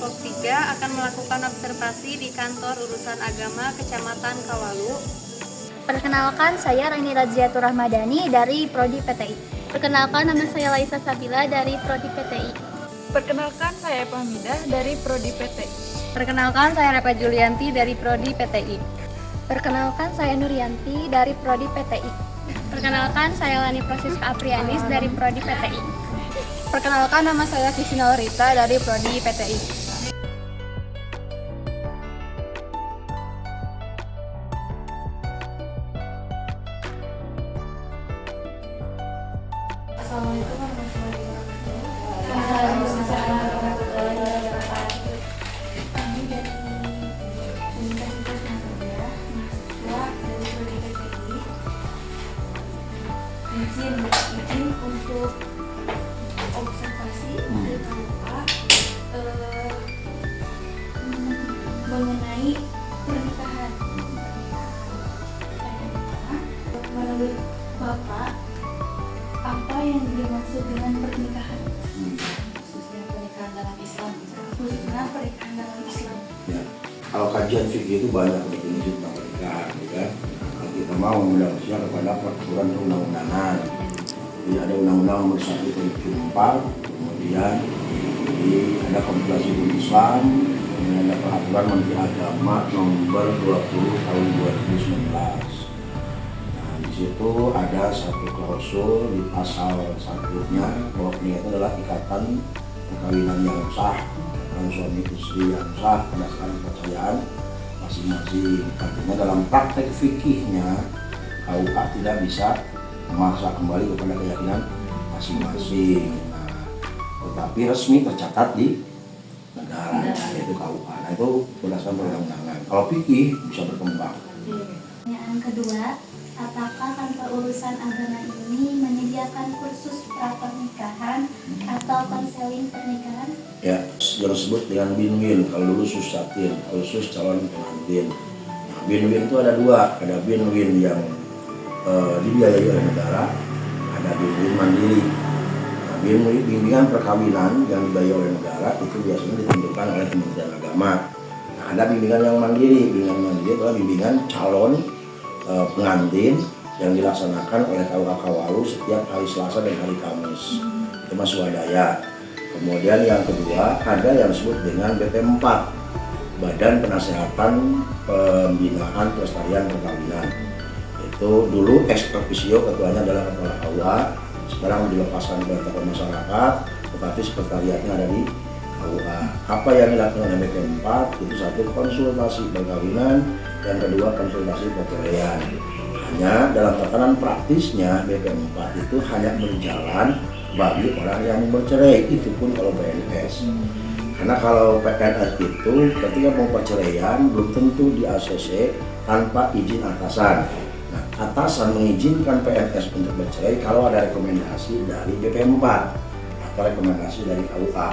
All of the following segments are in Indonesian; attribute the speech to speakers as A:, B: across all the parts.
A: kelompok 3 akan melakukan observasi di kantor urusan agama Kecamatan Kawalu.
B: Perkenalkan, saya Raini Radziatur Rahmadani dari Prodi PTI.
C: Perkenalkan, nama saya Laisa Sabila dari Prodi PTI.
D: Perkenalkan, saya Eva Hamidah dari Prodi PTI.
A: Perkenalkan, saya Repa Julianti dari Prodi PTI.
B: Perkenalkan, saya Nuryanti dari Prodi PTI.
C: Perkenalkan, saya Lani Prasiska Aprianis dari Prodi PTI.
A: Perkenalkan, nama saya Kristina Lorita dari Prodi PTI. Assalamualaikum warahmatullahi wabarakatuh. Waalaikumsalam warahmatullahi wabarakatuh. Kami dari Universitas Muhammadiyah, mahasiswa dari Prodi PTI. Izin untuk observasi dari Bapak mengenai pernikahan. Menurut Bapak, apa yang dimaksud dengan pernikahan? Khususnya pernikahan dalam Islam. Khususnya pernikahan dalam Islam.
E: Ya, kalau kajian fikih itu banyak definisi tentang pernikahan, ya kan? Kalau kita mau mendapatkan kepada peraturan perundang-undangan, jadi ada Undang-Undang Nomor 1 Tahun 2004, kemudian ada Kompilasi Hukum Islam, kemudian ada Peraturan Menteri Agama Nomor 20 Tahun 2019. Di situ ada satu klausul di pasal satunya bahwa pernikahan itu adalah ikatan perkawinan yang sah antara suami istri yang sah berdasarkan kepercayaan masing-masing. Artinya dalam praktek fikihnya KUA tidak bisa memaksa kembali kepada keyakinan masing-masing. Nah, tetapi resmi tercatat di negara yaitu KUA. Nah, itu berdasarkan perundang-undangan. Kalau fikih bisa berkembang.
B: Pertanyaan kedua, apakah kantor urusan agama ini menyediakan kursus pra-pernikahan atau konseling pernikahan?
E: Ya, yang disebut dengan BINWIN. Kalau dulu Sussatin, khusus calon pengantin. Nah, BINWIN itu ada dua, ada BINWIN yang dibiayai oleh negara, ada BINWIN mandiri. Nah, bimbingan perkawinan yang dibiayai oleh negara itu biasanya ditentukan oleh Kementerian Agama. Nah, ada bimbingan yang mandiri. Bimbingan mandiri adalah bimbingan calon pengantin yang dilaksanakan oleh KUA Kawalu setiap hari Selasa dan hari Kamis. Itu swadaya. Kemudian yang kedua ada yang disebut dengan BP4, Badan Penasehatan Pembinaan Pelestarian Perkawinan. Itu dulu ex officio ketuanya adalah kepala KUA, sekarang dilepaskan ke tokoh masyarakat, tetapi sekretariatnya ada di KUA. Apa yang dilakukan oleh BP4 itu satu, konsultasi perkawinan, yang kedua konsultasi perceraian. Hanya dalam tatanan praktisnya BP4 itu hanya berjalan bagi orang yang bercerai, itu pun kalau PNS. Karena kalau PNS itu ketika mau perceraian belum tentu di ACC tanpa izin atasan. Nah, atasan mengizinkan PNS untuk bercerai kalau ada rekomendasi dari BP4 atau rekomendasi dari KUA,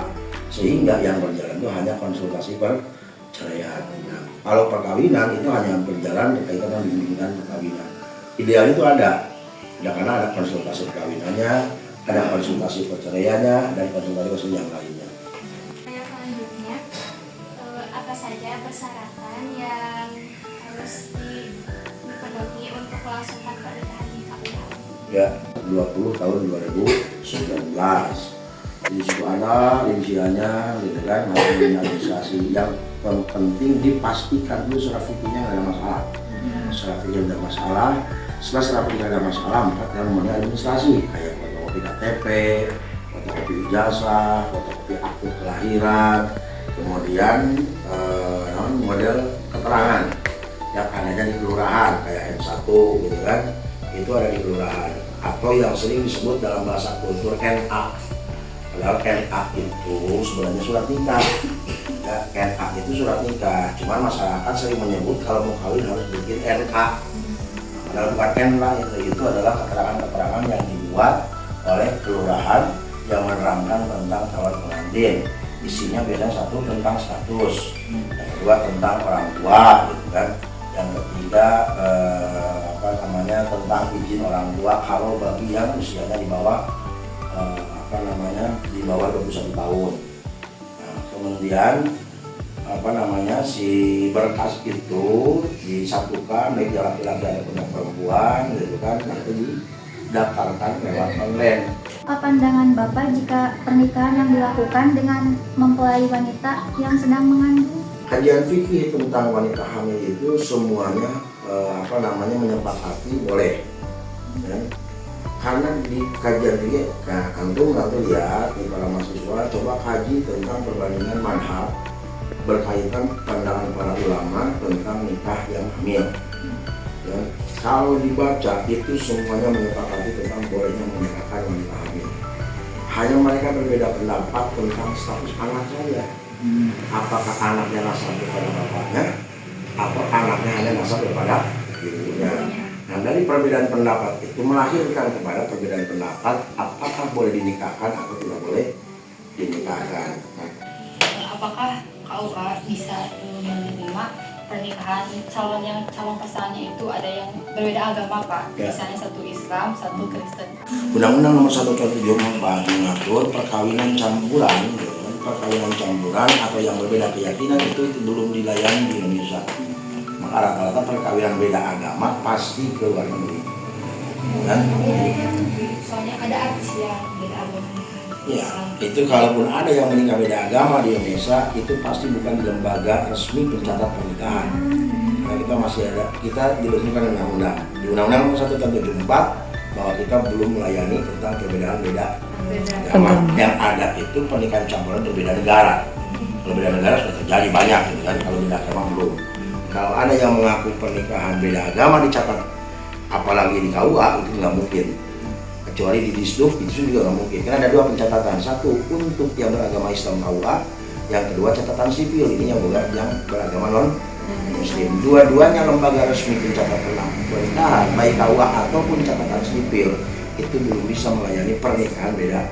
E: sehingga yang berjalan itu hanya konsultasi perceraian. Nah, kalau perkawinan itu hanya berjalan berkaitan dengan bimbingan perkawinan. Ideal itu ada karena ada konsultasi perkawinannya, ada konsultasi perceraiannya, dan konsultasi yang lainnya.
B: Selanjutnya, apa saja persyaratan yang harus dipenuhi untuk melangsungkan pernikahan di KUA?
E: Ya, 20 tahun 2019. Di situ ada rinciannya, gitu kan, administrasi yang penting dipastikan dulu surat fikihnya nggak ada masalah. Surat fikihnya tidak masalah. Setelah surat fikihnya ada masalah, maka yang namanya administrasi kayak fotokopi KTP, fotokopi ijazah, fotokopi akte kelahiran, kemudian model keterangan yang adanya di kelurahan kayak N1 gitu kan, itu ada di kelurahan, atau yang sering disebut dalam bahasa kultur NA. Padahal NA itu sebenarnya surat nikah. Ya, NA itu surat nikah, cuman masyarakat sering menyebut kalau mau kawin harus bikin NA. Padahal bukan NA, itu adalah keterangan-keterangan yang dibuat oleh kelurahan yang menerangkan tentang calon pengantin. Isinya biasanya satu tentang status, yang kedua tentang orang tua, gitu kan. Yang ketiga tentang izin orang tua kalau bagi yang usianya di bawah di bawah 21 tahun. Nah, kemudian si berkas itu disatukan baik laki-laki ataupun perempuan gitu kan, nanti didaftarkan lewat online.
B: Apa pandangan Bapak jika pernikahan yang dilakukan dengan mempelai wanita yang sedang mengandung?
E: Kajian fikih tentang wanita hamil itu semuanya menyepakati boleh, ya. Karena di kajian fikih, antum nanti lihat di para mahasiswa coba kaji tentang perbandingan madhab berkaitan pandangan para ulama tentang nikah yang hamil. Ya. Kalau dibaca itu semuanya menyepakati tentang bolehnya menikahkan wanita hamil. Hanya mereka berbeda pendapat tentang status anak saja. Apakah anaknya nasab kepada bapaknya atau anaknya hanya nasab kepada ibunya. Nah, dari perbedaan pendapat itu melahirkan kepada perbedaan pendapat apakah boleh dinikahkan atau tidak boleh dinikahkan.
F: Apakah KUA bisa menerima pernikahan calon pasangannya itu ada yang berbeda agama, Pak?
E: Ya.
F: Misalnya satu Islam, satu Kristen.
E: Undang-Undang nomor 1 tahun 2007 mengatur perkawinan campuran, perkawinan campuran atau yang berbeda keyakinan itu belum dilayani di Indonesia. Maka rata-rata perkawinan beda agama pasti ke luar negeri. Kan?
F: Soalnya ada artis yang beda agama.
E: Ya, itu kalaupun ada yang menikah beda agama di Indonesia itu pasti bukan di lembaga resmi pencatat pernikahan. Karena kita masih ada, kita diresmikan undang-undang. Di Undang-Undang nomor 1 tahun 2004 bahwa kita belum melayani tentang perbedaan beda agama. Yang ada itu pernikahan campuran berbeda negara. Kalau beda negara sudah terjadi banyak gitu kan, kalau beda agama belum. Kalau ada yang mengaku pernikahan beda agama dicatat, apalagi di KUA itu nggak mungkin. Kecuali di Disduk itu juga nggak mungkin. Karena ada dua pencatatan, satu untuk yang beragama Islam KUA, yang kedua catatan sipil ini yang beragama non Muslim. Dua-duanya lembaga resmi pencatat pernikahan baik KUA ataupun catatan sipil itu belum bisa melayani pernikahan beda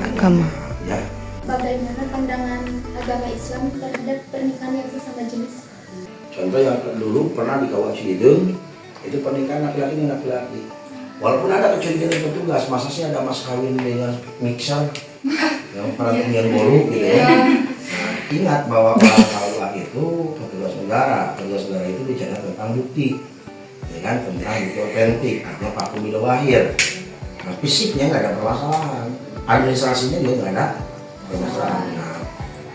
E: agama. Ya.
B: Bagaimana pandangan agama Islam terhadap pernikahan yang sesama jenis?
E: Contoh yang dulu pernah di KUA Ciledug itu pernikahan laki-laki dengan laki-laki. Walaupun ada kecurigaan dari petugas, masa sih ada mas kawin dengan mixer yang para punya bolu gitu ya. Nah, ingat bahwa para KUA itu petugas negara itu bicara tentang bukti, ya kan, tentang bukti otentik, artinya paku bila lahir. Nah, fisiknya nggak ada permasalahan, administrasinya juga nggak ada permasalahan. Nah,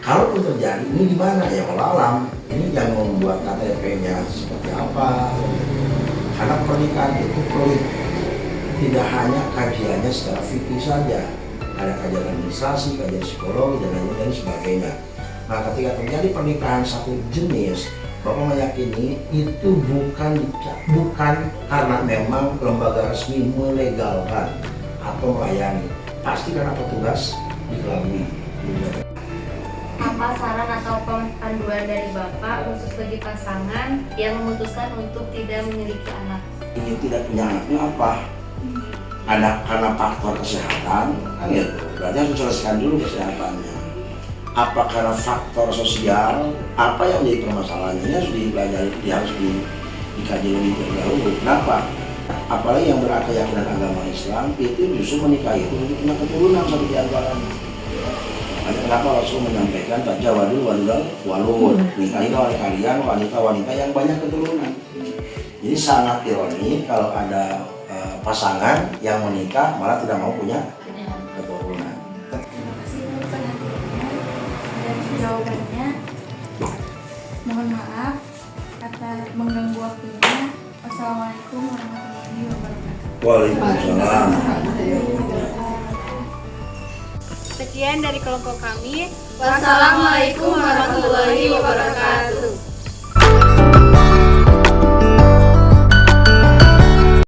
E: kalaupun terjadi ini di mana ya kalau alam, ini yang membuat KTP-nya seperti apa? Karena pernikahan itu perlu tidak hanya kajiannya secara fikih saja, ada kajian administrasi, kajian psikologi dan lain sebagainya. Nah, ketika terjadi pernikahan satu jenis, Bapak meyakini itu bukan karena memang lembaga resmi melegalkan atau melayani, pasti karena petugas dikelabui.
A: Apa saran atau panduan dari Bapak khusus bagi pasangan yang memutuskan untuk tidak memiliki anak?
E: Ini tidak punya anaknya apa? Ada karena faktor kesehatan, kan gitu. Berarti harus selesaikan dulu kesehatannya. Apa karena faktor sosial? Apa yang menjadi permasalahannya? Ini harus dipelajari, harus dikaji lebih dahulu. Kenapa? Apalagi yang berkeyakinan agama Islam itu justru menikah itu untuk punya keturunan satu di antaranya. Kenapa Rasul menyampaikan tajawadu walud, nikahilah oleh kalian wanita-wanita yang banyak keturunan. Jadi sangat ironi kalau ada pasangan yang menikah malah tidak mau punya keturunan.
B: Terima kasih untuk perhatiannya dan jawabannya. Mohon maaf atas mengganggu waktunya. Wassalamualaikum warahmatullahi wabarakatuh.
E: Waalaikumsalam.
A: Sekian dari kelompok kami.
C: Wassalamualaikum warahmatullahi wabarakatuh.